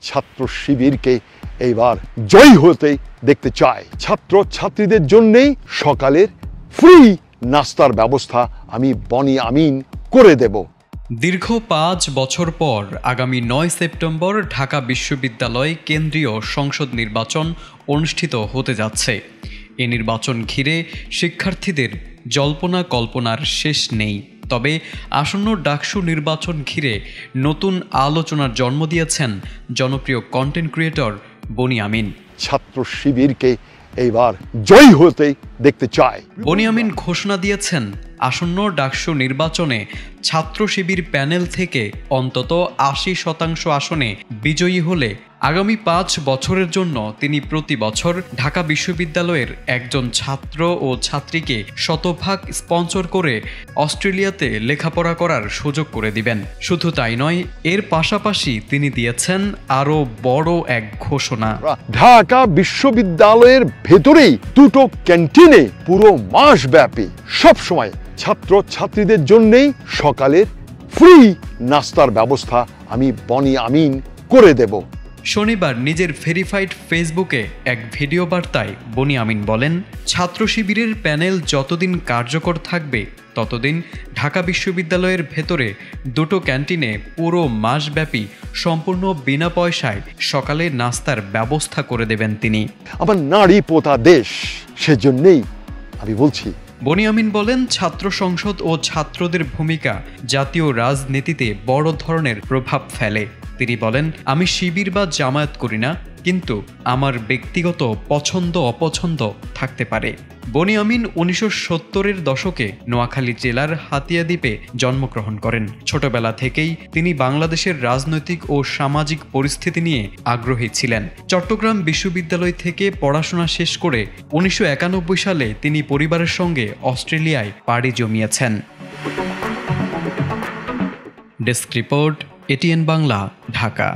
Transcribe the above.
ছাত্র শিবিরকে এইবার জয়ী হতে দেখতে চাই। ছাত্র ছাত্রীদের জন্যেই সকালের ফ্রি নাস্তার ব্যবস্থা আমি বনি আমিন করে দেব। দীর্ঘ 5 বছর পর আগামী 9 সেপ্টেম্বর ঢাকা বিশ্ববিদ্যালয় কেন্দ্রীয় সংসদ নির্বাচন অনুষ্ঠিত হতে যাচ্ছে। এই নির্বাচন ঘিরে শিক্ষার্থীদের জল্পনা কল্পনার শেষ নেই। তবে আসন্ন ডাকসু নির্বাচন ঘিরে নতুন আলোচনার জন্ম দিয়েছেন জনপ্রিয় কন্টেন্ট ক্রিয়েটর বনি আমিন। ছাত্র শিবিরকে এইবার জয়ী হতে দেখতে চাই। বনি আমিন ঘোষণা দিয়েছেন, আসন্ন ডাকসু নির্বাচনে ছাত্র শিবির প্যানেল থেকে অন্তত 80% আসনে বিজয়ী হলে আগামী 5 বছরের জন্য তিনি প্রতি বছর ঢাকা বিশ্ববিদ্যালয়ের একজন ছাত্র ও ছাত্রীকে শতভাগ স্পন্সর করে অস্ট্রেলিয়াতে লেখাপড়া করার সুযোগ করে দিবেন। শুধু তাই নয়, এর পাশাপাশি তিনি দিয়েছেন আরও বড় এক ঘোষণা। ঢাকা বিশ্ববিদ্যালয়ের ভেতরেই 2টো ক্যান্টিনে পুরো মাস ব্যাপী সবসময় ছাত্র ছাত্রীদের জন্যেই সকালের ফ্রি নাস্তার ব্যবস্থা আমি বনি আমিন করে দেব। শনিবার নিজের ভেরিফাইড ফেসবুকে এক ভিডিও বার্তায় বনি আমিন বলেন, ছাত্র শিবিরের প্যানেল যতদিন কার্যকর থাকবে ততদিন ঢাকা বিশ্ববিদ্যালয়ের ভেতরে 2টো ক্যান্টিনে পুরো মাসব্যাপী সম্পূর্ণ বিনা পয়সায় সকালে নাস্তার ব্যবস্থা করে দেবেন তিনি। আমার নারী পোতা দেশ, সেজন্যই আমি বলছি। বনি আমিন বলেন, ছাত্র সংসদ ও ছাত্রদের ভূমিকা জাতীয় রাজনীতিতে বড় ধরনের প্রভাব ফেলে। তিনি বলেন, আমি শিবির বা জামায়াত করি না, কিন্তু আমার ব্যক্তিগত পছন্দ অপছন্দ থাকতে পারে। বনি আমিন 1970-এর দশকে নোয়াখালী জেলার হাতিয়া দ্বীপে জন্মগ্রহণ করেন। ছোটবেলা থেকেই তিনি বাংলাদেশের রাজনৈতিক ও সামাজিক পরিস্থিতি নিয়ে আগ্রহী ছিলেন। চট্টগ্রাম বিশ্ববিদ্যালয় থেকে পড়াশোনা শেষ করে 1991 সালে তিনি পরিবারের সঙ্গে অস্ট্রেলিয়ায় পাড়ি জমিয়েছেন। Desk report, ATN Bangla, Dhaka.